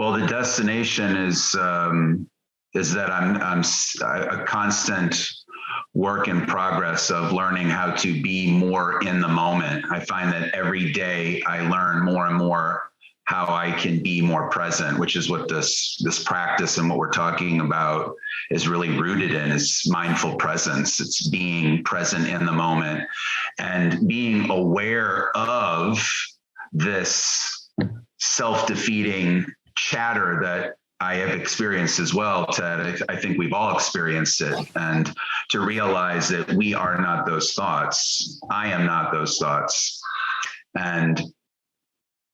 Well, the destination is that I'm a constant work in progress of learning how to be more in the moment. I find that every day I learn more and more how I can be more present, which is what this practice and what we're talking about is really rooted in, is mindful presence. It's being present in the moment and being aware of this self-defeating chatter that I have experienced as well, Ted. I think we've all experienced it. And to realize that we are not those thoughts. I am not those thoughts. And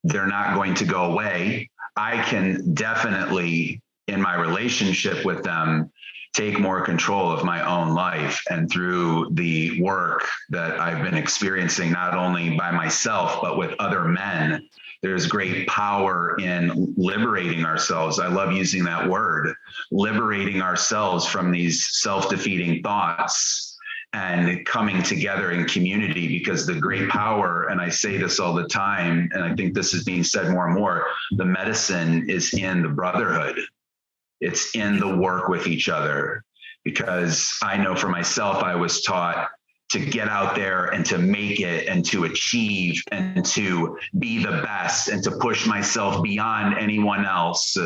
they're not going to go away. I can definitely, in my relationship with them, take more control of my own life. And through the work that I've been experiencing, not only by myself, but with other men, there's great power in liberating ourselves. I love using that word, liberating ourselves from these self-defeating thoughts and coming together in community, because the great power, and I say this all the time, and I think this is being said more and more, the medicine is in the brotherhood. It's in the work with each other, because I know for myself, I was taught to get out there and to make it and to achieve and to be the best and to push myself beyond anyone else.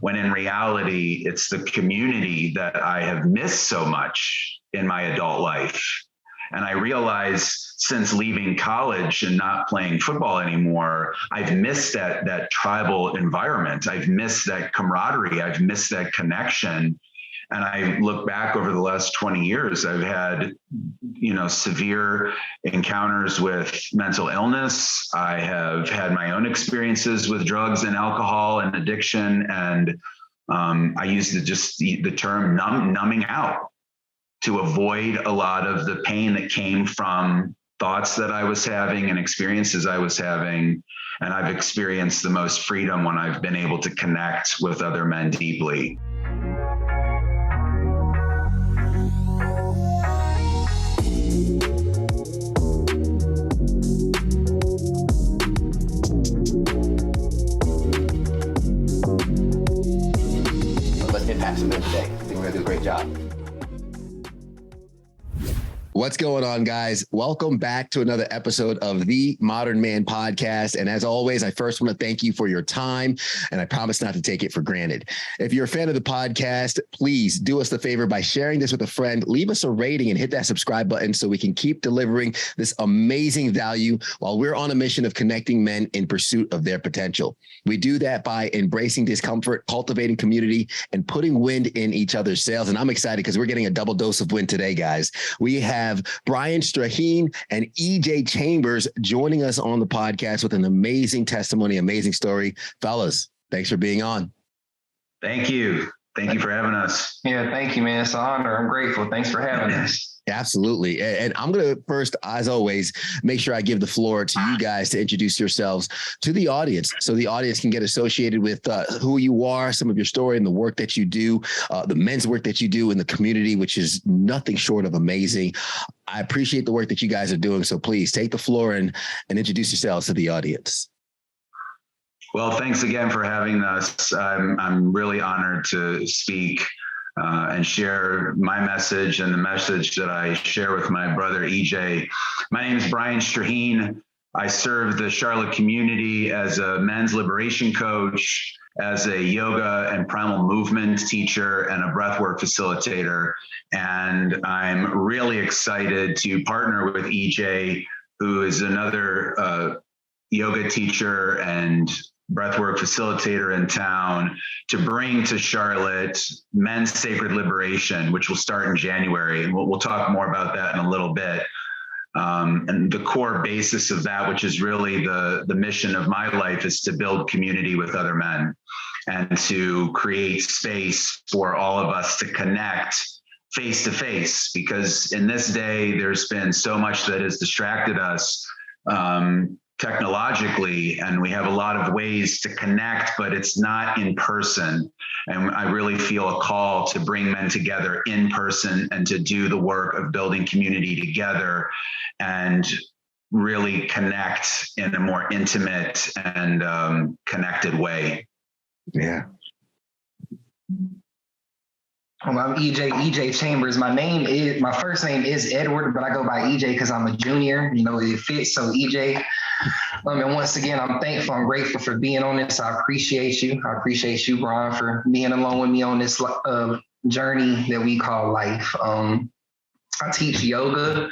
When in reality, it's the community that I have missed so much in my adult life. And I realized since leaving college and not playing football anymore, I've missed that tribal environment. I've missed that camaraderie. I've missed that connection. And I look back over the last 20 years, I've had, severe encounters with mental illness. I have had my own experiences with drugs and alcohol and addiction. And I use the term numbing out to avoid a lot of the pain that came from thoughts that I was having and experiences I was having. And I've experienced the most freedom when I've been able to connect with other men deeply. Let's impact some men today. I think we're going to do a great job. What's going on, guys? Welcome back to another episode of the Modern Man Podcast. And as always, I first want to thank you for your time, and I promise not to take it for granted. If you're a fan of the podcast, please do us the favor by sharing this with a friend, leave us a rating, and hit that subscribe button so we can keep delivering this amazing value while we're on a mission of connecting men in pursuit of their potential. We do that by embracing discomfort, cultivating community, and putting wind in each other's sails. And I'm excited because we're getting a double dose of wind today, guys. We have Brian Strahine and EJ Chambers joining us on the podcast with an amazing testimony, amazing story. Fellas, thanks for being on. Thank you. Thank you for having us. Yeah, thank you, man. It's an honor. I'm grateful. Thanks for having us. Absolutely. And I'm going to first, as always, make sure I give the floor to you guys to introduce yourselves to the audience so the audience can get associated with who you are, some of your story and the work that you do, the men's work that you do in the community, which is nothing short of amazing. I appreciate the work that you guys are doing. So please take the floor and introduce yourselves to the audience. Well, thanks again for having us. I'm really honored to speak and share my message and the message that I share with my brother, EJ. My name is Brian Strahine. I serve the Charlotte community as a men's liberation coach, as a yoga and primal movement teacher, and a breathwork facilitator. And I'm really excited to partner with EJ, who is another yoga teacher and breathwork facilitator in town, to bring to Charlotte men's sacred liberation, which will start in January. And we'll talk more about that in a little bit. And the core basis of that, which is really the mission of my life, is to build community with other men and to create space for all of us to connect face to face. Because in this day, there's been so much that has distracted us technologically, and we have a lot of ways to connect, but it's not in person. And I really feel a call to bring men together in person and to do the work of building community together and really connect in a more intimate and connected way. Yeah. Well, I'm EJ Chambers. My first name is Edward, but I go by EJ because I'm a junior. You know, it fits. So EJ. And once again, I'm thankful. I'm grateful for being on this. I appreciate you. I appreciate you, Brian, for being along with me on this journey that we call life. I teach yoga.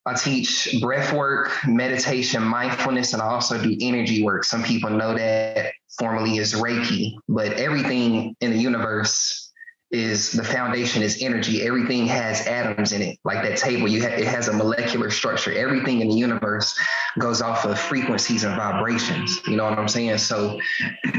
I teach breath work, meditation, mindfulness, and I also do energy work. Some people know that formally as Reiki, but everything in the universe is the foundation is energy. Everything has atoms in it. Like that table, it has a molecular structure. Everything in the universe goes off of frequencies and vibrations. You know what I'm saying? So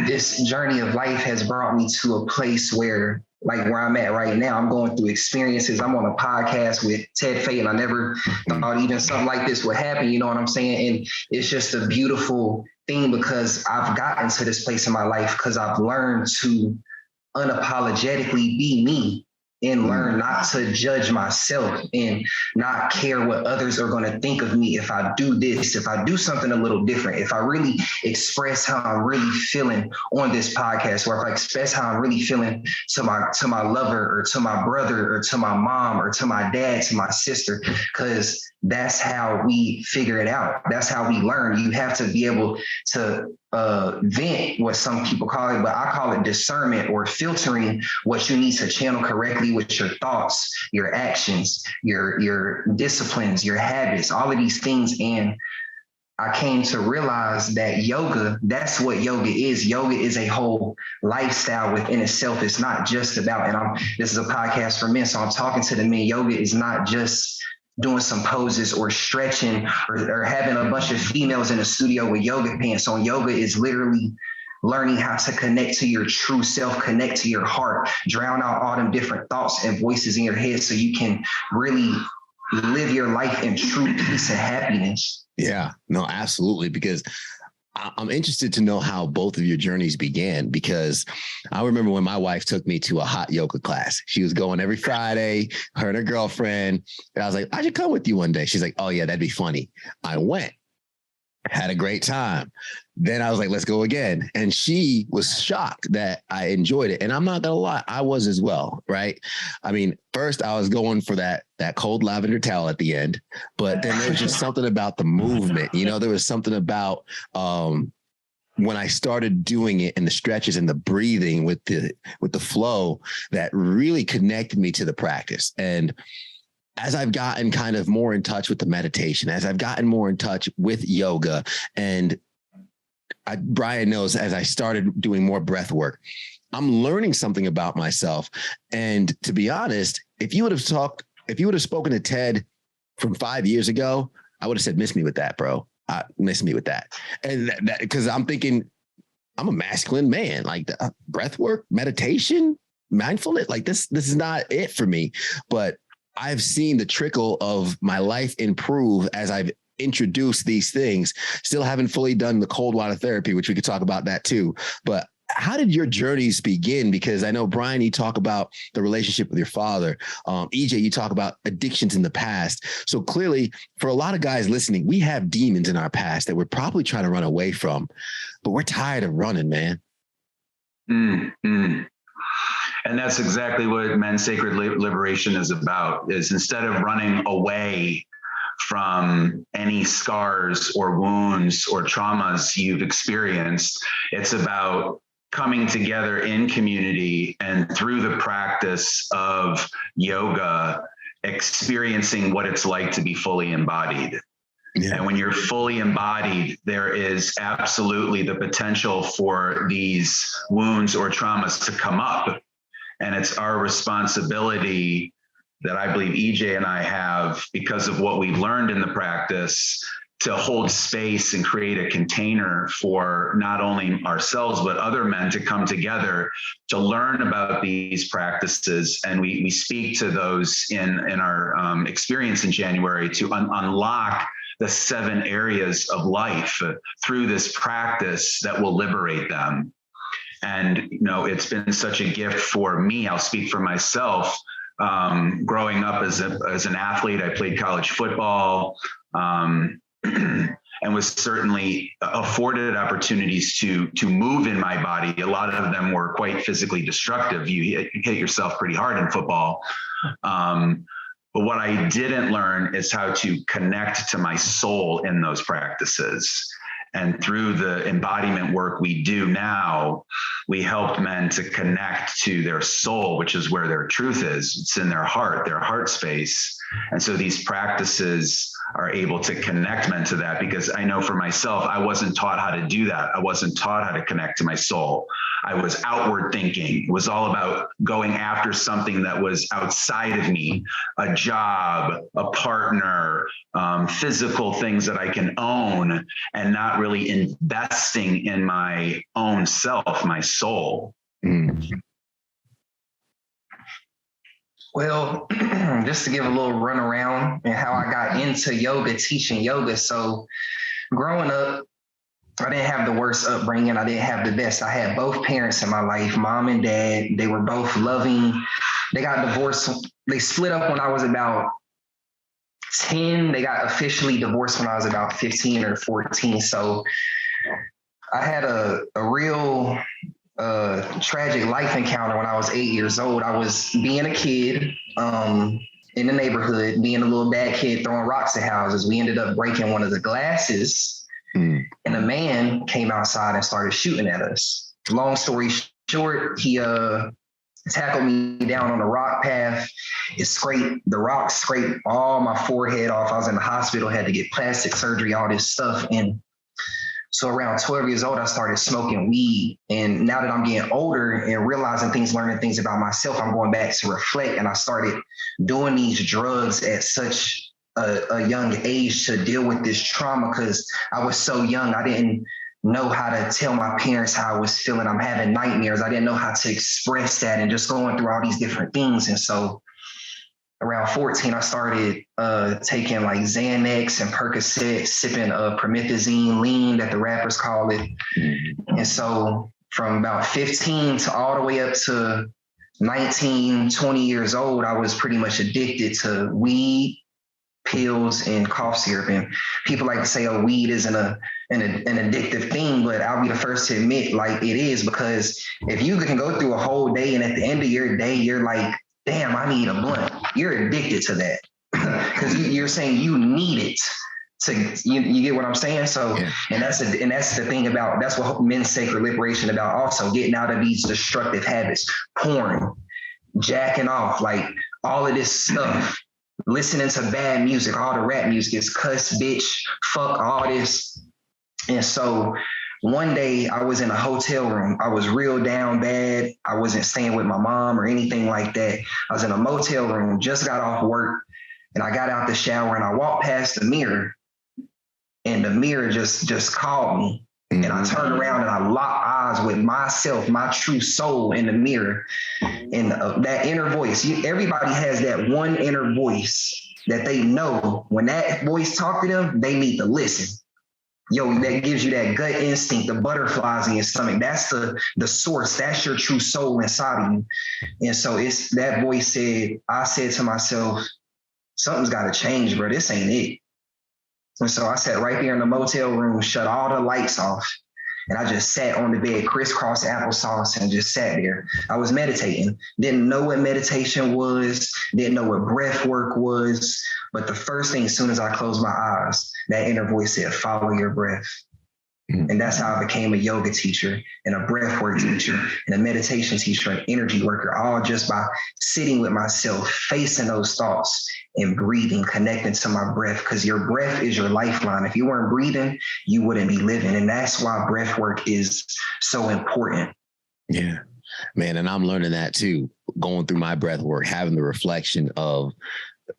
this journey of life has brought me to a place where I'm at right now, I'm going through experiences. I'm on a podcast with Ted Fay, and I never thought even something like this would happen. You know what I'm saying? And it's just a beautiful thing because I've gotten to this place in my life because I've learned to unapologetically be me and learn not to judge myself and not care what others are going to think of me if I do this, if I do something a little different, if I really express how I'm really feeling on this podcast, or if I express how I'm really feeling to my lover or to my brother or to my mom or to my dad, to my sister, because that's how we figure it out. That's how we learn. You have to be able to vent, what some people call it, but I call it discernment or filtering what you need to channel correctly with your thoughts, your actions, your disciplines, your habits, all of these things. And I came to realize that yoga, that's what yoga is. Yoga is a whole lifestyle within itself. It's not just about, this is a podcast for men, so I'm talking to the men. Yoga is not just doing some poses or stretching or having a bunch of females in a studio with yoga pants on. Yoga is literally learning how to connect to your true self, connect to your heart, drown out all them different thoughts and voices in your head so you can really live your life in true peace and happiness. Yeah, no, absolutely. Because I'm interested to know how both of your journeys began, because I remember when my wife took me to a hot yoga class. She was going every Friday, her and her girlfriend. And I was like, I should come with you one day. She's like, oh yeah, that'd be funny. I went, had a great time. Then I was like, let's go again. And she was shocked that I enjoyed it. And I'm not gonna lie, I was as well, right? I mean, first I was going for that cold lavender towel at the end, but then there was just something about the movement. You know, there was something about when I started doing it and the stretches and the breathing with the flow that really connected me to the practice. And as I've gotten kind of more in touch with the meditation, as I've gotten more in touch with yoga, and Brian knows, as I started doing more breath work, I'm learning something about myself. And to be honest, if you would have spoken to Ted from 5 years ago, I would have said, miss me with that, bro. Miss me with that. And that because I'm thinking I'm a masculine man, like breath work, meditation, mindfulness, like this is not it for me. But I've seen the trickle of my life improve as I've introduced these things. Still haven't fully done the cold water therapy, which we could talk about that too. But how did your journeys begin? Because I know, Brian, you talk about the relationship with your father. EJ, you talk about addictions in the past. So clearly, for a lot of guys listening, we have demons in our past that we're probably trying to run away from, but we're tired of running, man. Mm-hmm. And that's exactly what Men's Sacred Liberation is about, is instead of running away from any scars or wounds or traumas you've experienced, it's about coming together in community and through the practice of yoga, experiencing what it's like to be fully embodied. Yeah. And when you're fully embodied, there is absolutely the potential for these wounds or traumas to come up. And it's our responsibility that I believe EJ and I have, because of what we've learned in the practice, to hold space and create a container for not only ourselves, but other men to come together to learn about these practices. And we speak to those in our experience in January to unlock the 7 areas of life through this practice that will liberate them. And, you know, it's been such a gift for me. I'll speak for myself. Growing up as an athlete, I played college football. and was certainly afforded opportunities to move in my body. A lot of them were quite physically destructive. You hit yourself pretty hard in football. But what I didn't learn is how to connect to my soul in those practices. And through the embodiment work we do now, we help men to connect to their soul, which is where their truth is. It's in their heart space. And so these practices are able to connect men to that, because I know for myself, I wasn't taught how to do that. I wasn't taught how to connect to my soul. I was outward thinking. It was all about going after something that was outside of me, a job, a partner, physical things that I can own, and not really investing in my own self, my soul. Well, just to give a little run around and how I got into yoga, teaching yoga. So growing up, I didn't have the worst upbringing. I didn't have the best. I had both parents in my life, mom and dad. They were both loving. They got divorced. They split up when I was about 10. They got officially divorced when I was about 15 or 14. So I had a real tragic life encounter when I was 8 years old. I was being a kid in the neighborhood, being a little bad kid, throwing rocks at houses. We ended up breaking one of the glasses. And a man came outside and started shooting at us. Long story short, he tackled me down on a rock path. The rock scraped all my forehead off. I was in the hospital, had to get plastic surgery, all this stuff. And so around 12 years old, I started smoking weed. And now that I'm getting older and realizing things, learning things about myself, I'm going back to reflect. And I started doing these drugs at such a young age to deal with this trauma, because I was so young. I didn't know how to tell my parents how I was feeling. I'm having nightmares. I didn't know how to express that, and just going through all these different things. And so around 14, I started taking like Xanax and Percocet, sipping promethazine, lean that the rappers call it. And so from about 15 to all the way up to 19, 20 years old, I was pretty much addicted to weed, pills, and cough syrup. And people like to say, oh, weed isn't an addictive thing, but I'll be the first to admit, like, it is, because if you can go through a whole day and at the end of your day, you're like, damn, I need a blunt, you're addicted to that, because you're saying you need it. So you get what I'm saying? So, yeah. and that's the thing about, that's what men's sacred liberation about, also getting out of these destructive habits, porn, jacking off, like all of this stuff. Listening to bad music, all the rap music is cuss, bitch, fuck, all this. And so one day I was in a hotel room. I was real down bad. I wasn't staying with my mom or anything like that. I was in a motel room, just got off work, and I got out the shower and I walked past the mirror, and the mirror just called me. And I turned around and I locked eyes with myself, my true soul, in the mirror. And that inner voice, everybody has that one inner voice that they know when that voice talk to them, they need to listen. That gives you that gut instinct, the butterflies in your stomach. That's the source. That's your true soul inside of you. And so it's that voice I said to myself, something's got to change, bro. This ain't it. And so I sat right there in the motel room, shut all the lights off, and I just sat on the bed, crisscross applesauce, and just sat there. I was meditating. Didn't know what meditation was, didn't know what breath work was, but the first thing, as soon as I closed my eyes, that inner voice said, follow your breath. And that's how I became a yoga teacher and a breathwork teacher and a meditation teacher and energy worker, all just by sitting with myself, facing those thoughts and breathing, connecting to my breath, because your breath is your lifeline. If you weren't breathing, you wouldn't be living. And that's why breathwork is so important. Yeah, man. And I'm learning that too, going through my breathwork, having the reflection of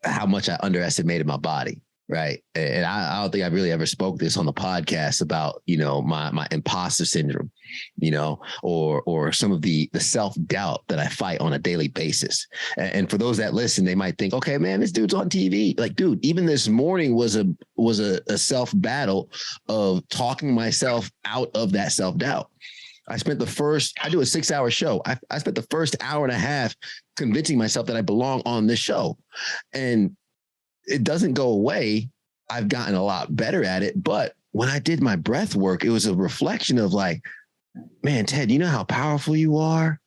how much I underestimated my body. Right. And I don't think I really ever spoke this on the podcast about, my imposter syndrome, or some of the self-doubt that I fight on a daily basis. And for those that listen, they might think, okay, man, this dude's on TV. Like, dude, even this morning was a self battle of talking myself out of that self-doubt. I do a 6-hour show. I spent the first hour and a half convincing myself that I belong on this show, and it doesn't go away. I've gotten a lot better at it, but when I did my breath work, it was a reflection of like, man, Ted, you know how powerful you are?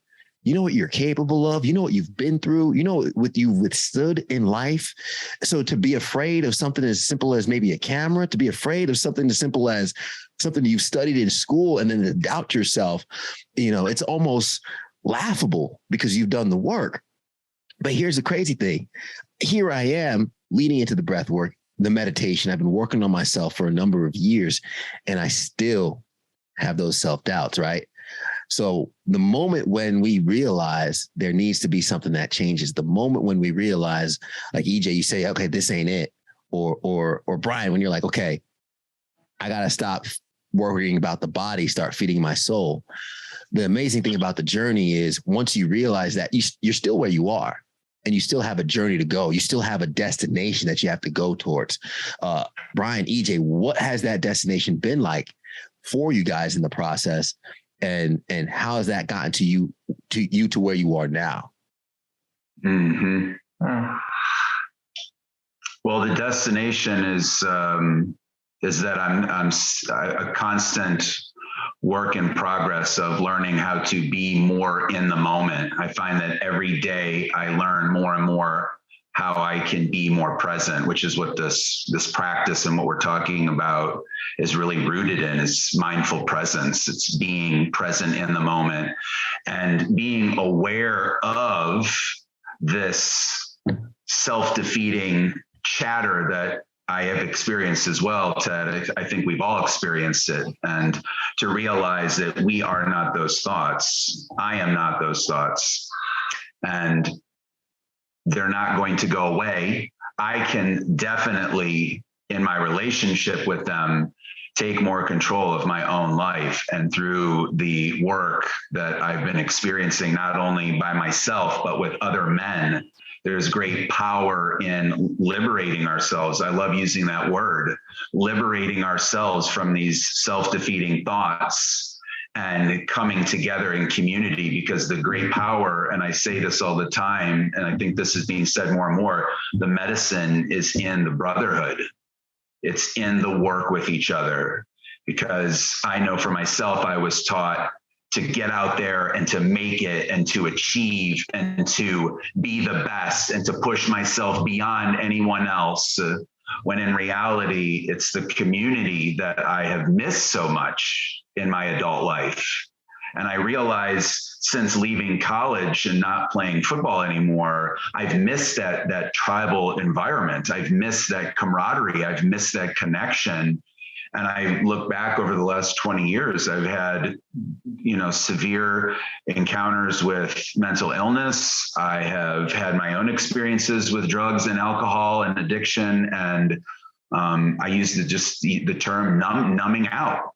You know what you're capable of? You know what you've been through? You know what you've withstood in life? So to be afraid of something as simple as maybe a camera, to be afraid of something as simple as something you've studied in school and then to doubt yourself, it's almost laughable because you've done the work. But here's the crazy thing. Here I am leading into the breath work, the meditation. I've been working on myself for a number of years, and I still have those self-doubts, right? So the moment when we realize there needs to be something that changes, the moment when we realize, like EJ, you say, okay, this ain't it. Or Brian, when you're like, okay, I got to stop worrying about the body, start feeding my soul. The amazing thing about the journey is once you realize that you're still where you are and you still have a journey to go. You still have a destination that you have to go towards. Brian, EJ, what has that destination been like for you guys in the process? And how has that gotten to you to where you are now? Mm-hmm. Well, the destination is that I'm a constant work in progress of learning how to be more in the moment. I find that every day I learn more and more how I can be more present, which is what this practice and what we're talking about is really rooted in, is mindful presence. It's being present in the moment and being aware of this self-defeating chatter that I have experienced as well, Ted. I think we've all experienced it. And to realize that we are not those thoughts. I am not those thoughts. And they're not going to go away. I can definitely, in my relationship with them, take more control of my own life. And through the work that I've been experiencing, not only by myself, but with other men, there's great power in liberating ourselves. I love using that word, liberating ourselves from these self-defeating thoughts and coming together in community, because the great power, and I say this all the time, and I think this is being said more and more, the medicine is in the brotherhood. It's in the work with each other, because I know for myself, I was taught to get out there and to make it and to achieve and to be the best and to push myself beyond anyone else. When in reality, it's the community that I have missed so much in my adult life. And I realized since leaving college and not playing football anymore, I've missed that tribal environment. I've missed that camaraderie. I've missed that connection. And I look back over the last 20 years, I've had, severe encounters with mental illness. I have had my own experiences with drugs and alcohol and addiction. And I use the term numbing out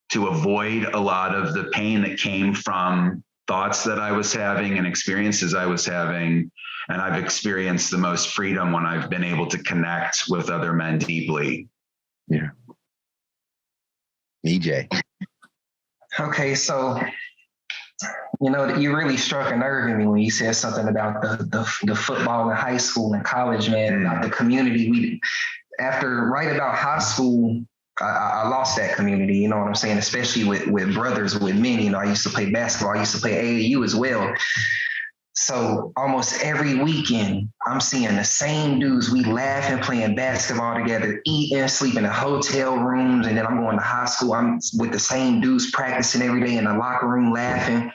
to avoid a lot of the pain that came from thoughts that I was having and experiences I was having. And I've experienced the most freedom when I've been able to connect with other men deeply. Yeah. EJ. Okay, so you really struck a nerve in me when you said something about the football in high school and college, man, about the community. After right about high school, I lost that community, you know what I'm saying? Especially with brothers, with men. I used to play basketball, I used to play AAU as well. So almost every weekend, I'm seeing the same dudes. We laughing, playing basketball together, eating, sleeping in hotel rooms. And then I'm going to high school. I'm with the same dudes practicing every day in the locker room, laughing.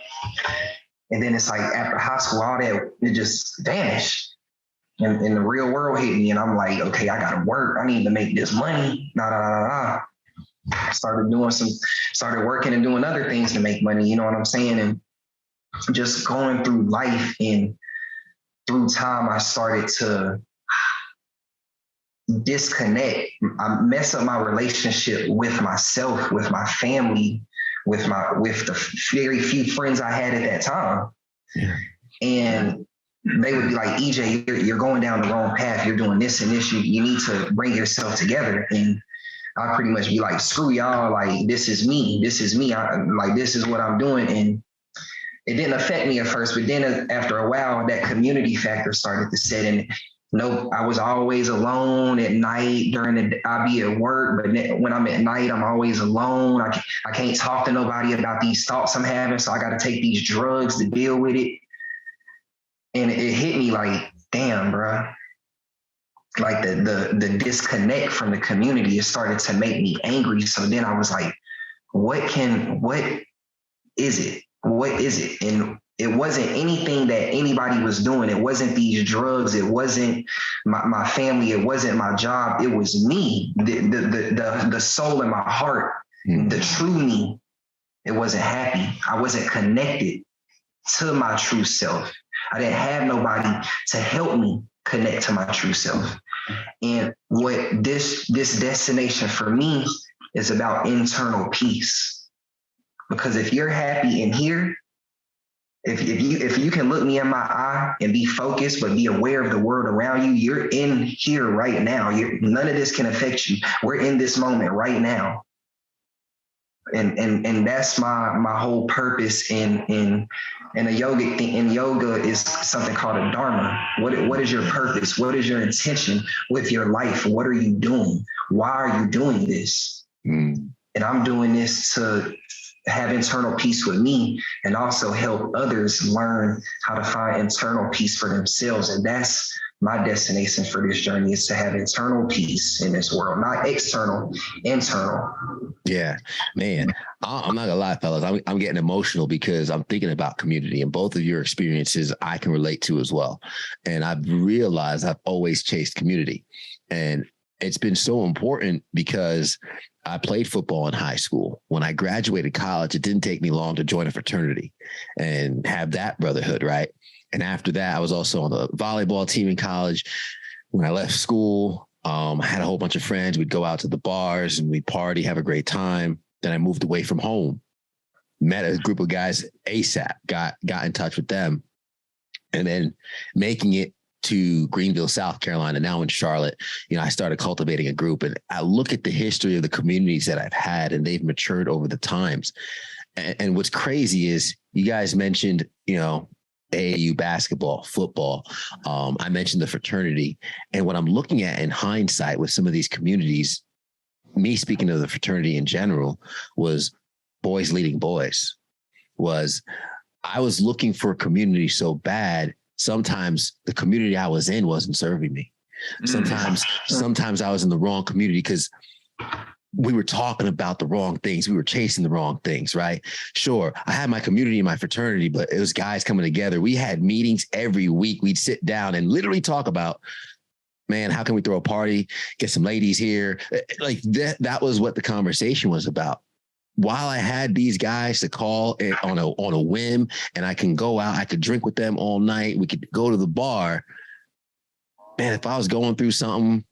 And then it's like after high school, all that, it just vanished. And the real world hit me. And I'm like, okay, I got to work. I need to make this money. Started working and doing other things to make money. You know what I'm saying? And just going through life, and through time, I started to disconnect. I mess up my relationship with myself, with my family, with the very few friends I had at that time. Yeah. And they would be like, EJ, you're going down the wrong path. You're doing this and this. You need to bring yourself together. And I'd pretty much be like, screw y'all. Like, this is me. This is me. This is what I'm doing. And it didn't affect me at first, but then after a while, that community factor started to set in. Nope, I was always alone at night during the day. I'd be at work, but when I'm at night, I'm always alone. I can't talk to nobody about these thoughts I'm having, so I got to take these drugs to deal with it. And it hit me like, damn, bro. Like the disconnect from the community, it started to make me angry. So then I was like, what is it? What is it? And it wasn't anything that anybody was doing. It wasn't these drugs. It wasn't my family. It wasn't my job. It was me, the soul in my heart, the true me. It wasn't happy. I wasn't connected to my true self. I didn't have nobody to help me connect to my true self. And what this destination for me is about internal peace. Because if you're happy in here, if you can look me in my eye and be focused, but be aware of the world around you, you're in here right now. None of this can affect you. We're in this moment right now. And that's my whole purpose in a yoga thing. In yoga is something called a dharma. What is your purpose? What is your intention with your life? What are you doing? Why are you doing this? And I'm doing this to have internal peace with me and also help others learn how to find internal peace for themselves. And that's my destination for this journey, is to have internal peace in this world, not external, internal. Yeah, man, I'm not gonna lie, fellas. I'm getting emotional because I'm thinking about community, and both of your experiences I can relate to as well. And I've realized I've always chased community, and it's been so important because I played football in high school. When I graduated college, it didn't take me long to join a fraternity and have that brotherhood, right? And after that, I was also on the volleyball team in college. When I left school, I had a whole bunch of friends. We'd go out to the bars and we'd party, have a great time. Then I moved away from home, met a group of guys ASAP, got in touch with them. And then making it to Greenville, South Carolina, now in Charlotte, I started cultivating a group, and I look at the history of the communities that I've had, and they've matured over the times. And what's crazy is you guys mentioned, AAU basketball, football. I mentioned the fraternity. And what I'm looking at in hindsight with some of these communities, me speaking of the fraternity in general, was boys leading boys. I was looking for a community so bad. Sometimes the community I was in wasn't serving me. Sometimes I was in the wrong community because we were talking about the wrong things. We were chasing the wrong things, right? Sure, I had my community and my fraternity, but it was guys coming together. We had meetings every week. We'd sit down and literally talk about, man, how can we throw a party, get some ladies here? Like that was what the conversation was about. While I had these guys to call on a whim, and I can go out, I could drink with them all night. We could go to the bar. Man, if I was going through something,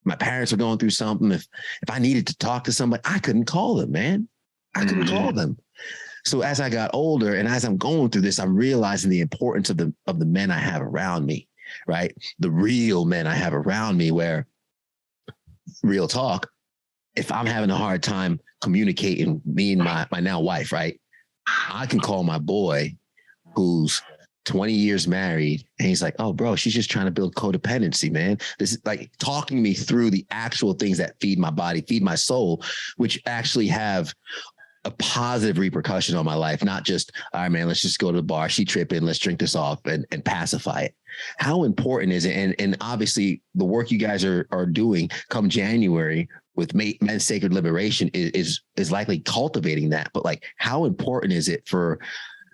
my parents were going through something, if I needed to talk to somebody, I couldn't call them, man. I couldn't call them. So as I got older and as I'm going through this, I'm realizing the importance of the men I have around me, right? The real men I have around me, where, real talk, if I'm having a hard time communicating, me and my now wife, right? I can call my boy who's 20 years married, and he's like, oh, bro, she's just trying to build codependency, man. This is like talking me through the actual things that feed my body, feed my soul, which actually have a positive repercussion on my life, not just, all right, man, let's just go to the bar. She tripping, let's drink this off and pacify it. How important is it? And obviously the work you guys are doing come January with Men's Sacred Liberation is likely cultivating that. But like, how important is it for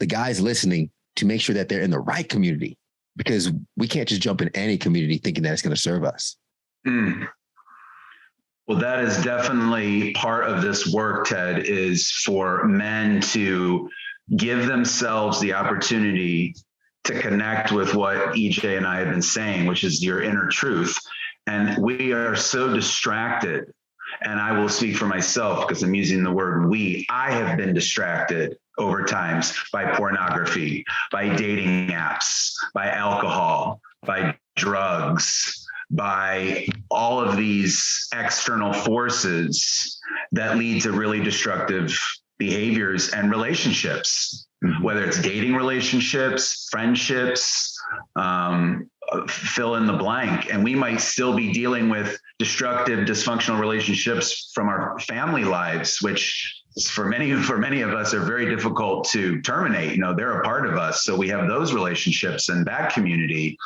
the guys listening to make sure that they're in the right community? Because we can't just jump in any community thinking that it's going to serve us. Well, that is definitely part of this work, Ted, is for men to give themselves the opportunity to connect with what EJ and I have been saying, which is your inner truth. And we are so distracted. And I will speak for myself because I'm using the word we. I have been distracted over times by pornography, by dating apps, by alcohol, by drugs, by all of these external forces that lead to really destructive behaviors and relationships, whether it's dating relationships, friendships, fill in the blank. And we might still be dealing with destructive, dysfunctional relationships from our family lives, which for many of us are very difficult to terminate. You know, they're a part of us. So we have those relationships and that community.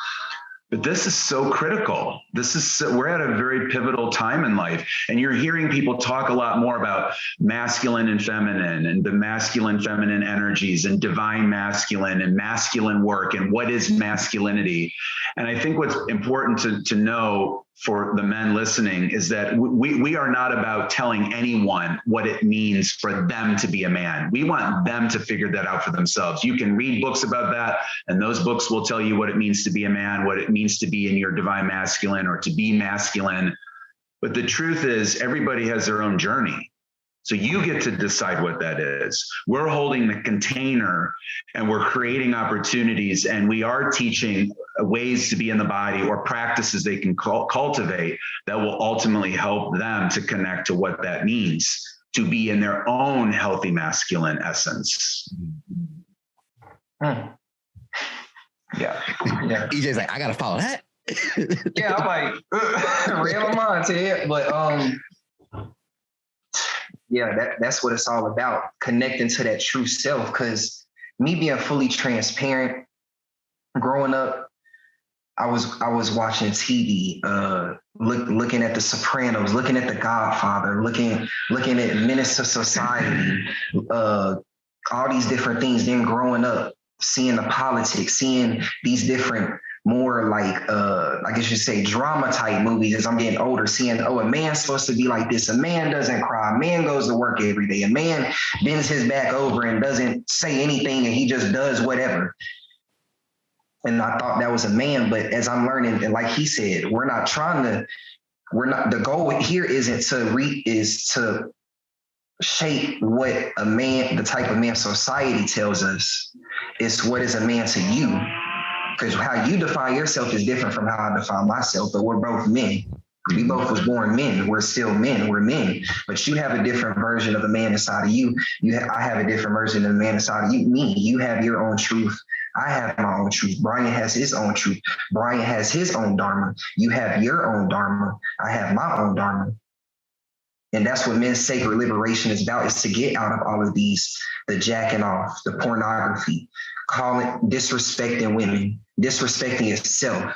But this is so critical. We're at a very pivotal time in life. And you're hearing people talk a lot more about masculine and feminine and the masculine, feminine energies and divine masculine and masculine work and what is masculinity. And I think what's important to know for the men listening is that we are not about telling anyone what it means for them to be a man. We want them to figure that out for themselves. You can read books about that, and those books will tell you what it means to be a man, what it means to be in your divine masculine or to be masculine. But the truth is, everybody has their own journey. So you get to decide what that is. We're holding the container and we're creating opportunities, and we are teaching ways to be in the body or practices they can cultivate that will ultimately help them to connect to what that means to be in their own healthy masculine essence. Yeah. EJ's like, I got to follow that. Yeah, I'm like, read my mind to it. But yeah, that's what it's all about, connecting to that true self. Because me being fully transparent, growing up, I was watching TV, looking at The Sopranos, looking at The Godfather, looking at Menace to Society, all these different things. Then growing up, seeing the politics, seeing these different, more like, I guess you say drama type movies as I'm getting older, seeing, a man's supposed to be like this. A man doesn't cry. A man goes to work every day. A man bends his back over and doesn't say anything, and he just does whatever. And I thought that was a man, but as I'm learning, and like he said, the goal here isn't to shape what a man, the type of man society tells us. It's what is a man to you. Because how you define yourself is different from how I define myself, but we're both men. We both was born men. We're still men. We're men. But you have a different version of a man inside of you. I have a different version of a man inside of you. Me, you have your own truth. I have my own truth. Brian has his own truth. Brian has his own dharma. You have your own dharma. I have my own dharma. And that's what men's sacred liberation is about, is to get out of all of these, the jacking off, the pornography, disrespecting women, disrespecting yourself,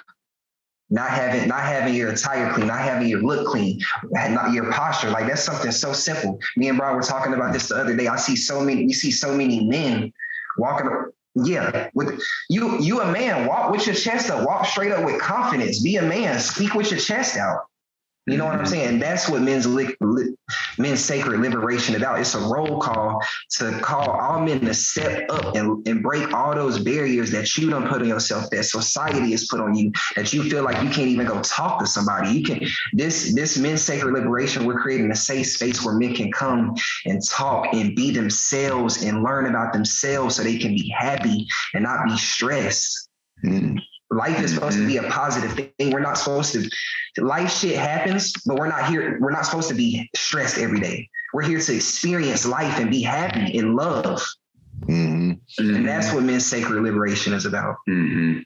not having your attire clean, not having your look clean, not your posture. Like, that's something so simple. Me and Brian were talking about this the other day. We see so many men walking. Yeah, with you a man, walk with your chest up, walk straight up with confidence, be a man, speak with your chest out. You know what I'm saying? That's what men's sacred liberation about. It's a roll call to call all men to step up and break all those barriers that you don't put on yourself, that society has put on you, that you feel like you can't even go talk to somebody. This men's sacred liberation, we're creating a safe space where men can come and talk and be themselves and learn about themselves so they can be happy and not be stressed. Mm. Life is supposed to be a positive thing. We're not supposed to, life shit happens, but we're not supposed to be stressed every day. We're here to experience life and be happy and love. Mm-hmm. And that's what men's sacred liberation is about. Mm-hmm.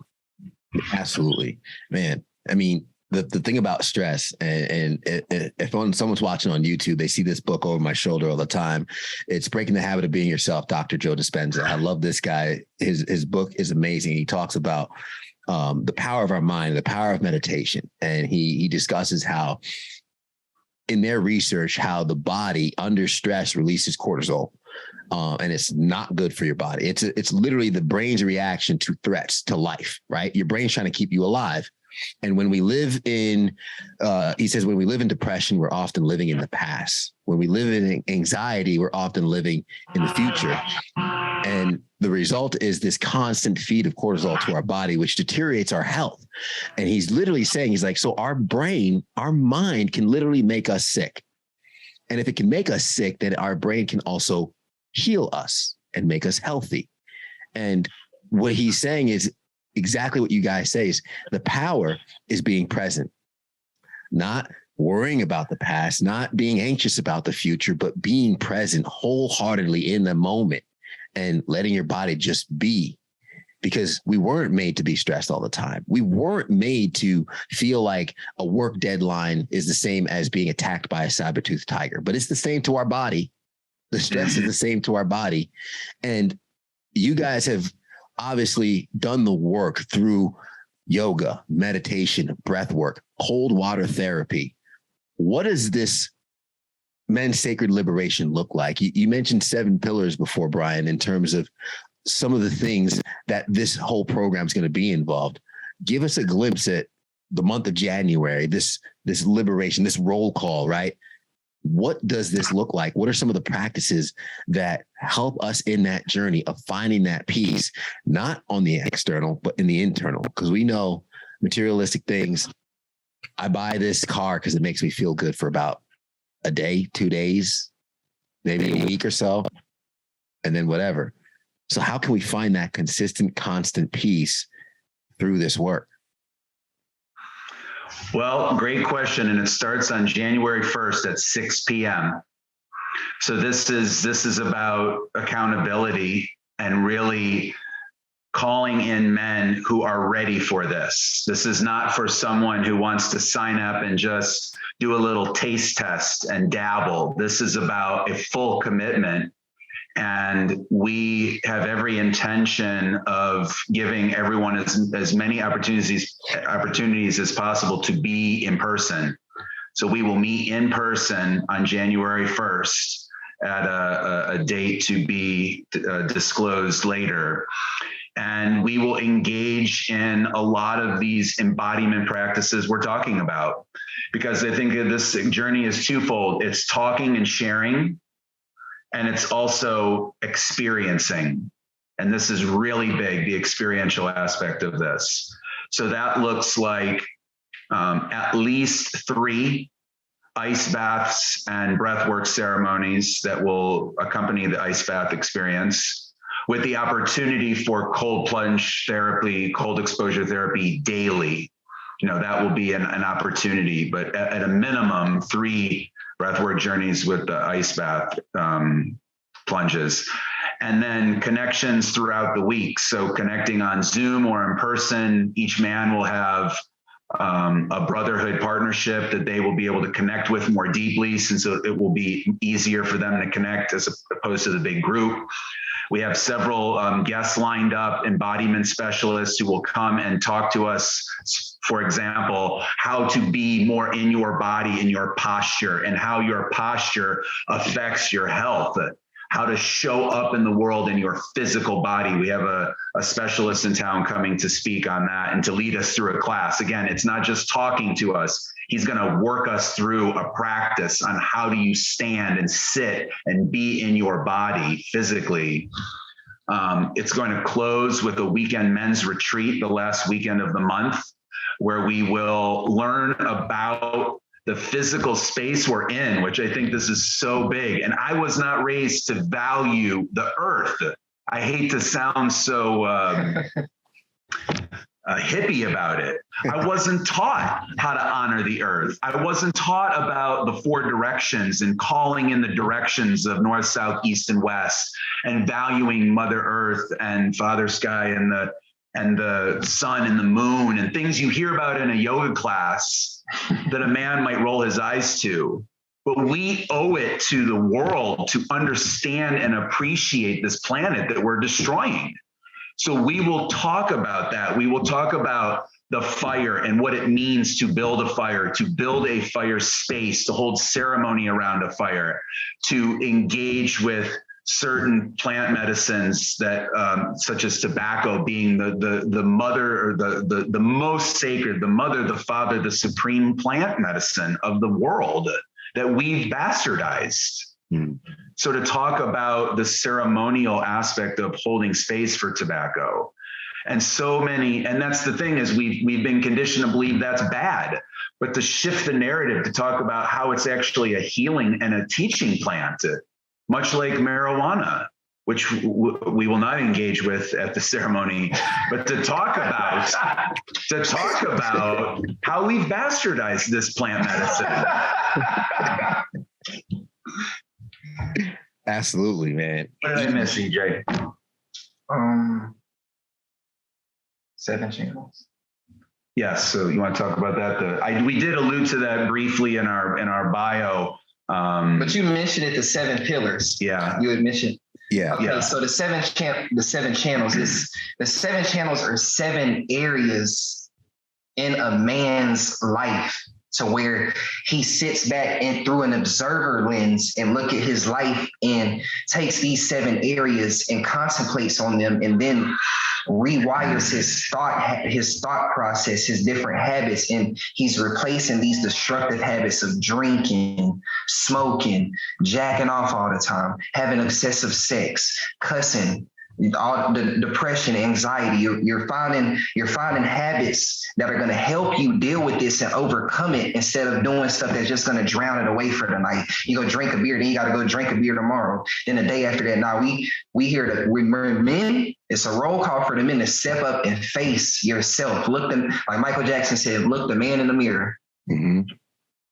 Absolutely, man. I mean, the thing about stress, and if someone's watching on YouTube, they see this book over my shoulder all the time. It's Breaking the Habit of Being Yourself, Dr. Joe Dispenza. I love this guy. His book is amazing. He talks about the power of our mind, the power of meditation. And he discusses how in their research, how the body under stress releases cortisol. And it's not good for your body. It's literally the brain's reaction to threats to life, right? Your brain's trying to keep you alive. And when we live in, he says, when we live in depression, we're often living in the past. When we live in anxiety, we're often living in the future. And the result is this constant feed of cortisol to our body, which deteriorates our health. And he's literally saying, he's like, so our brain, our mind can literally make us sick. And if it can make us sick, then our brain can also heal us and make us healthy. And what he's saying is exactly what you guys say, is the power is being present, not worrying about the past, not being anxious about the future, but being present wholeheartedly in the moment and letting your body just be. because we weren't made to be stressed all the time. We weren't made to feel like a work deadline is the same as being attacked by a saber-toothed tiger, but it's the same to our body. The stress is the same to our body. And you guys have obviously done the work through yoga, meditation, breath work, cold water therapy. What does this men's sacred liberation look like? You mentioned 7 pillars before, Brian, in terms of some of the things that this whole program is going to be involved. Give us a glimpse at the month of January, this liberation, this roll call, right? What does this look like? What are some of the practices that help us in that journey of finding that peace, not on the external, but in the internal? Because we know materialistic things. I buy this car because it makes me feel good for about a day, 2 days, maybe a week or so, and then whatever. So how can we find that consistent, constant peace through this work? Well, great question. And it starts on January 1st at 6 p.m. So this is about accountability and really calling in men who are ready for this. This is not for someone who wants to sign up and just do a little taste test and dabble. This is about a full commitment. And we have every intention of giving everyone as many opportunities as possible to be in person. So we will meet in person on January 1st at a date to be disclosed later. And we will engage in a lot of these embodiment practices we're talking about, because I think this journey is twofold. It's talking and sharing, and it's also experiencing. And this is really big, the experiential aspect of this. So that looks like at least 3 ice baths and breathwork ceremonies that will accompany the ice bath experience, with the opportunity for cold plunge therapy, cold exposure therapy daily. That will be an opportunity, but at a minimum, 3 breathwork journeys with the ice bath plunges, and then connections throughout the week. So connecting on Zoom or in person. Each man will have a brotherhood partnership that they will be able to connect with more deeply, since it will be easier for them to connect as opposed to the big group. We have several guests lined up, embodiment specialists who will come and talk to us, for example, how to be more in your body, in your posture, and how your posture affects your health, how to show up in the world in your physical body. We have a specialist in town coming to speak on that and to lead us through a class. Again, it's not just talking to us. He's going to work us through a practice on how do you stand and sit and be in your body physically. It's going to close with a weekend men's retreat, the last weekend of the month, where we will learn about the physical space we're in, which I think this is so big. And I was not raised to value the earth. I hate to sound so hippie about it. I wasn't taught how to honor the earth. I wasn't taught about the 4 directions and calling in the directions of north, south, east, and west, and valuing Mother Earth and Father Sky and the sun and the moon, and things you hear about in a yoga class that a man might roll his eyes to. But we owe it to the world to understand and appreciate this planet that we're destroying. So we will talk about that. We will talk about the fire and what it means to build a fire, to build a fire space, to hold ceremony around a fire, to engage with certain plant medicines that, such as tobacco being the mother, or the most sacred, the mother, the father, the supreme plant medicine of the world that we've bastardized. So to talk about the ceremonial aspect of holding space for tobacco, and so many, and that's the thing, is we've been conditioned to believe that's bad, but to shift the narrative to talk about how it's actually a healing and a teaching plant, much like marijuana, which we will not engage with at the ceremony, but to talk about how we've bastardized this plant medicine. Absolutely, man. What did I miss, EJ? 7 channels. Yes. So you want to talk about that? We did allude to that briefly in our bio. But you mentioned it, the 7 pillars. Yeah. You had mentioned. Yeah. Okay. Yeah. So the 7 channels are 7 areas in a man's life, to where he sits back and through an observer lens and look at his life and takes these 7 areas and contemplates on them, and then rewires his thought process, his different habits, and he's replacing these destructive habits of drinking, smoking, jacking off all the time, having excessive sex, cussing, all the depression, anxiety. You're finding habits that are going to help you deal with this and overcome it, instead of doing stuff that's just going to drown it away for the night. You go drink a beer, then you got to go drink a beer tomorrow. Then the day after that, now we hear that we're men. It's a roll call for the men to step up and face yourself. Look them, like Michael Jackson said, look the man in the mirror. Mm-hmm.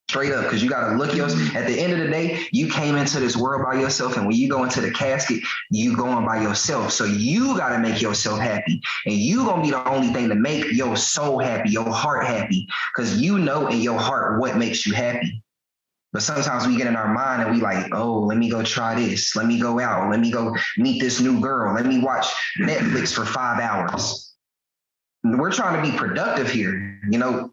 Straight up, because you got to look at the end of the day, you came into this world by yourself, and when you go into the casket, you going by yourself. So you got to make yourself happy, and you gonna be the only thing to make your soul happy, your heart happy, because you know in your heart what makes you happy. But sometimes we get in our mind and we like, oh, let me go try this, let me go out, let me go meet this new girl, let me watch Netflix for 5 hours. We're trying to be productive here,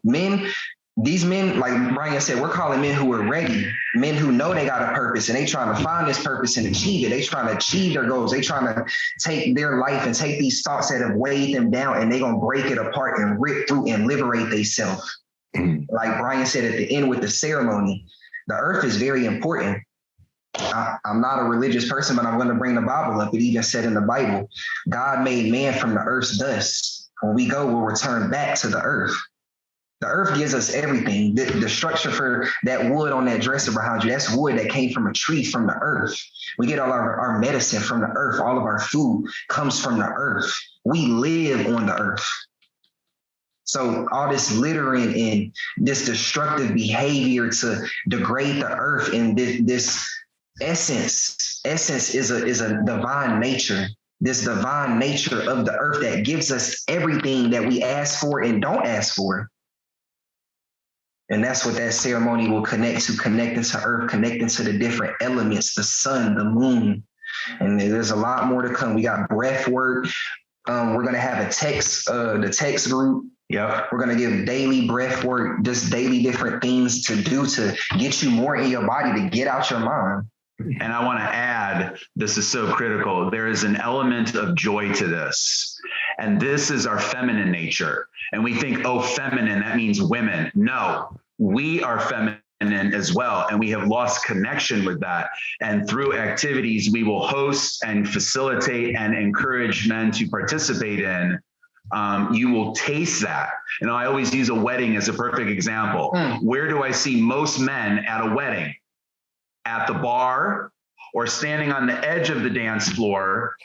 men. These men, like Brian said, we're calling men who are ready, men who know they got a purpose, and they trying to find this purpose and achieve it. They trying to achieve their goals. They trying to take their life and take these thoughts that have weighed them down, and they going to break it apart and rip through and liberate themselves. Like Brian said at the end with the ceremony, the earth is very important. I'm not a religious person, but I'm going to bring the Bible up. It even said in the Bible, God made man from the earth's dust. When we go, we'll return back to the earth. The earth gives us everything. The structure for that wood on that dresser behind you, that's wood that came from a tree from the earth. We get all our medicine from the earth. All of our food comes from the earth. We live on the earth. So all this littering and this destructive behavior to degrade the earth, and this essence is a divine nature. This divine nature of the earth that gives us everything that we ask for and don't ask for. And that's what that ceremony will connecting to earth, connecting to the different elements, the sun, the moon. And there's a lot more to come. We got breath work. We're going to have the text group. Yeah. We're going to give daily breath work, just daily different things to do to get you more in your body, to get out your mind. And I want to add, this is so critical. There is an element of joy to this. And this is our feminine nature. And we think, oh, feminine, that means women. No, we are feminine as well. And we have lost connection with that. And through activities we will host and facilitate and encourage men to participate in, you will taste that. I always use a wedding as a perfect example. Where do I see most men at a wedding? At the bar, or standing on the edge of the dance floor,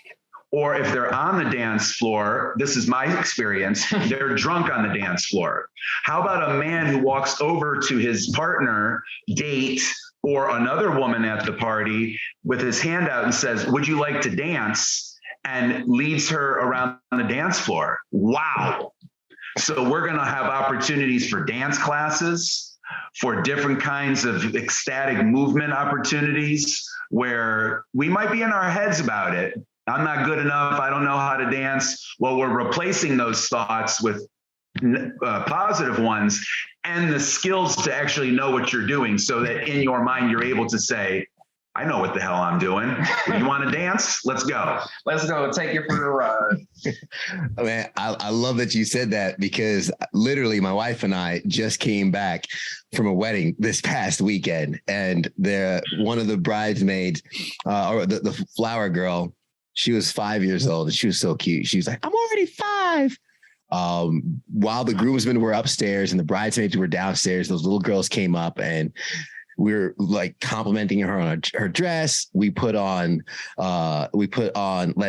or if they're on the dance floor, this is my experience, they're drunk on the dance floor. How about a man who walks over to his partner, date, or another woman at the party with his hand out and says, would you like to dance? And leads her around the dance floor. Wow. So we're going to have opportunities for dance classes, for different kinds of ecstatic movement opportunities, where we might be in our heads about it. I'm not good enough. I don't know how to dance. Well, we're replacing those thoughts with positive ones and the skills to actually know what you're doing, so that in your mind, you're able to say, I know what the hell I'm doing. You want to dance? Let's go. Let's go. Take it for a ride. Man, I love that you said that, because literally my wife and I just came back from a wedding this past weekend, and one of the bridesmaids, or the flower girl, she was 5 years old, and she was so cute. She was like, I'm already 5. While the groomsmen were upstairs and the bridesmaids were downstairs, those little girls came up, and we're like complimenting her on her dress. We put on Let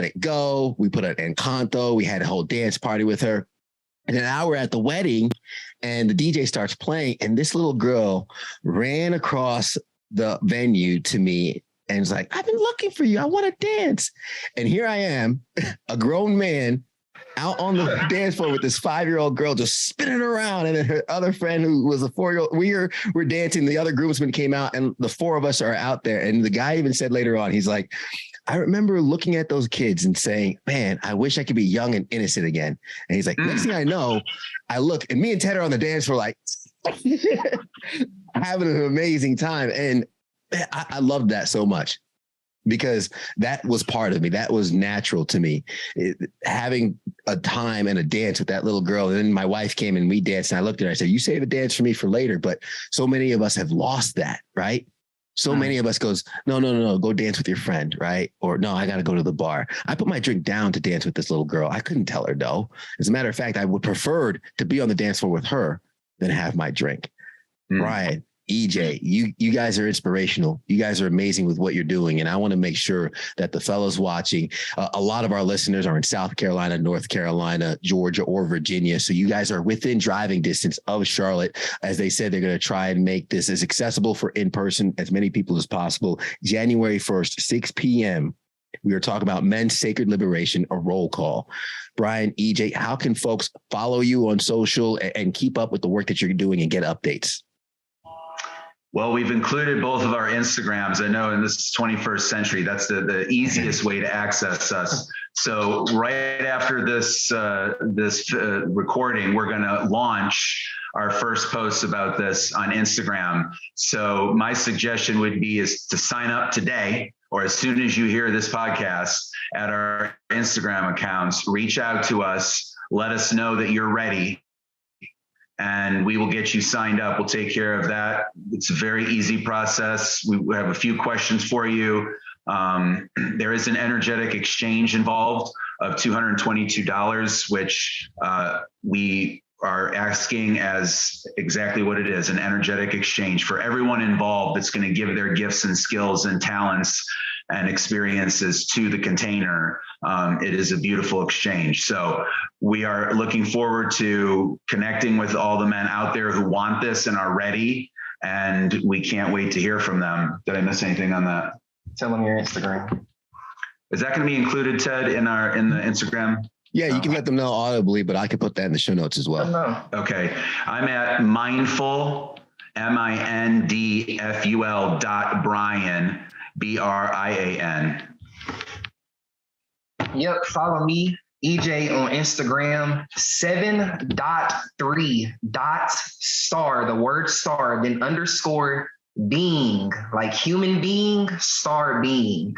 It Go. We put on Encanto. We had a whole dance party with her. And then now we're at the wedding, and the DJ starts playing, and this little girl ran across the venue to me and was like, I've been looking for you. I want to dance. And here I am, a grown man, out on the dance floor with this 5-year-old girl just spinning around, and then her other friend who was a 4-year-old. We're dancing. The other groomsmen came out, and the 4 of us are out there. And the guy even said later on, he's like, I remember looking at those kids and saying, man, I wish I could be young and innocent again. And he's like, next thing I know, I look, and me and Ted are on the dance floor like having an amazing time. And I loved that so much, because that was part of me. That was natural to me, having a time and a dance with that little girl. And then my wife came and we danced, and I looked at her, I said, you save a dance for me for later. But so many of us have lost that, right? So many of us goes, no, go dance with your friend, right? Or no, I got to go to the bar. I put my drink down to dance with this little girl. I couldn't tell her no. As a matter of fact, I would prefer to be on the dance floor with her than have my drink. Brian, EJ, you guys are inspirational. You guys are amazing with what you're doing. And I want to make sure that the fellows watching, a lot of our listeners are in South Carolina, North Carolina, Georgia, or Virginia. So you guys are within driving distance of Charlotte. As they said, they're going to try and make this as accessible for in-person, as many people as possible. January 1st, 6 p.m. We are talking about Men's Sacred Liberation, a roll call. Brian, EJ, how can folks follow you on social and keep up with the work that you're doing and get updates? Well, we've included both of our Instagrams. I know in this 21st century, that's the easiest way to access us. So right after this recording, we're going to launch our first post about this on Instagram. So my suggestion would be is to sign up today, or as soon as you hear this podcast, at our Instagram accounts. Reach out to us. Let us know that you're ready, and we will get you signed up. We'll take care of that. It's a very easy process. We have a few questions for you. There is an energetic exchange involved of $222, which we are asking as exactly what it is, an energetic exchange for everyone involved that's going to give their gifts and skills and talents and experiences to the container. It is a beautiful exchange. So we are looking forward to connecting with all the men out there who want this and are ready, and we can't wait to hear from them. Did I miss anything on that? Tell them your Instagram. Is that going to be included, Ted, in the Instagram? Yeah, you can let them know audibly, but I can put that in the show notes as well. No. Okay. I'm at mindful, MINDFUL Brian, BRIAN. Yep. Follow me, EJ, on Instagram, 7.3 the word star, then underscore being, like human being, star being.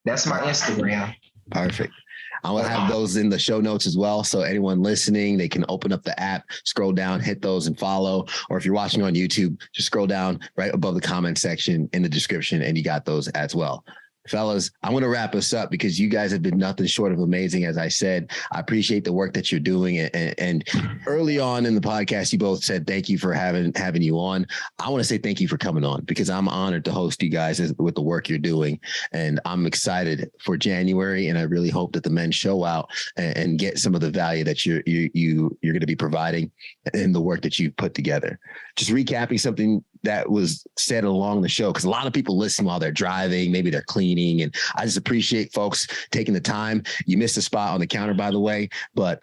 That's my Instagram. Perfect. I will have those in the show notes as well. So anyone listening, they can open up the app, scroll down, hit those and follow. Or if you're watching on YouTube, just scroll down right above the comment section in the description, and you got those as well. Fellas, I want to wrap us up because you guys have been nothing short of amazing. As I said, I appreciate the work that you're doing. And early on in the podcast, you both said thank you for having you on. I want to say thank you for coming on, because I'm honored to host you guys with the work you're doing. And I'm excited for January. And I really hope that the men show out and get some of the value that you're going to be providing in the work that you've put together. Just recapping something that was said along the show, because a lot of people listen while they're driving, maybe they're cleaning. And I just appreciate folks taking the time. You missed a spot on the counter, by the way, but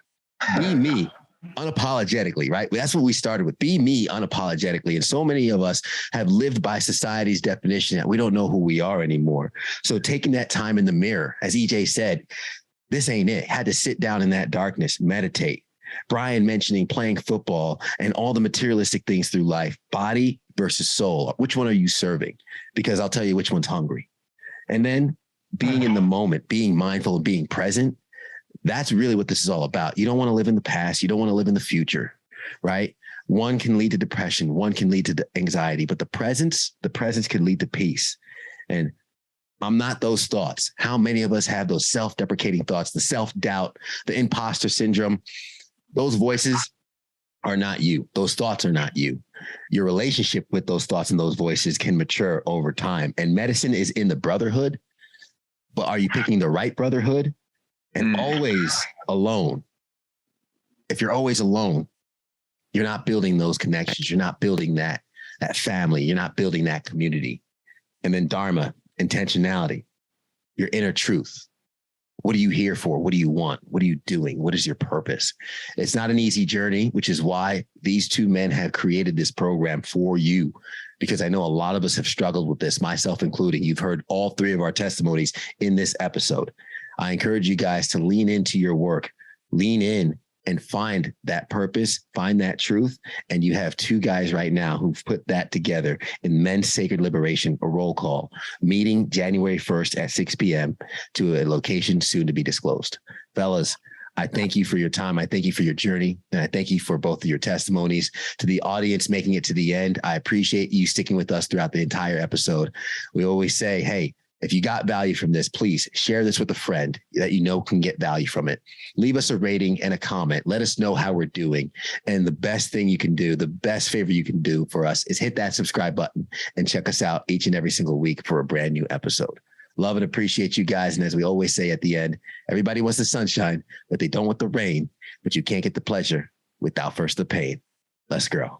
be me unapologetically, right? That's what we started with. Be me unapologetically. And so many of us have lived by society's definition that we don't know who we are anymore. So taking that time in the mirror, as EJ said, this ain't it. Had to sit down in that darkness, meditate. Brian mentioning playing football and all the materialistic things through life, body versus soul. Which one are you serving? Because I'll tell you which one's hungry. And then being in the moment, being mindful and being present. That's really what this is all about. You don't want to live in the past. You don't want to live in the future, right? One can lead to depression. One can lead to anxiety, but the presence can lead to peace. And I'm not those thoughts. How many of us have those self-deprecating thoughts, the self-doubt, the imposter syndrome? Those voices are not you. Those thoughts are not you. Your relationship with those thoughts and those voices can mature over time. And medicine is in the brotherhood, but are you picking the right brotherhood? And always alone. If you're always alone, you're not building those connections. You're not building that family. You're not building that community. And then dharma, intentionality, your inner truth. What are you here for? What do you want? What are you doing? What is your purpose? It's not an easy journey, which is why these two men have created this program for you, because I know a lot of us have struggled with this, myself including. You've heard all three of our testimonies in this episode. I encourage you guys to lean into your work, lean in and find that purpose, find that truth. And you have two guys right now who've put that together in Men's Sacred Liberation, a roll call, meeting January 1st at 6 p.m. to a location soon to be disclosed. Fellas, I thank you for your time. I thank you for your journey. And I thank you for both of your testimonies. To the audience making it to the end, I appreciate you sticking with us throughout the entire episode. We always say, hey, if you got value from this, please share this with a friend that you know can get value from it. Leave us a rating and a comment. Let us know how we're doing. And the best thing you can do, the best favor you can do for us is hit that subscribe button and check us out each and every single week for a brand new episode. Love and appreciate you guys. And as we always say at the end, everybody wants the sunshine, but they don't want the rain. But you can't get the pleasure without first the pain. Let's grow.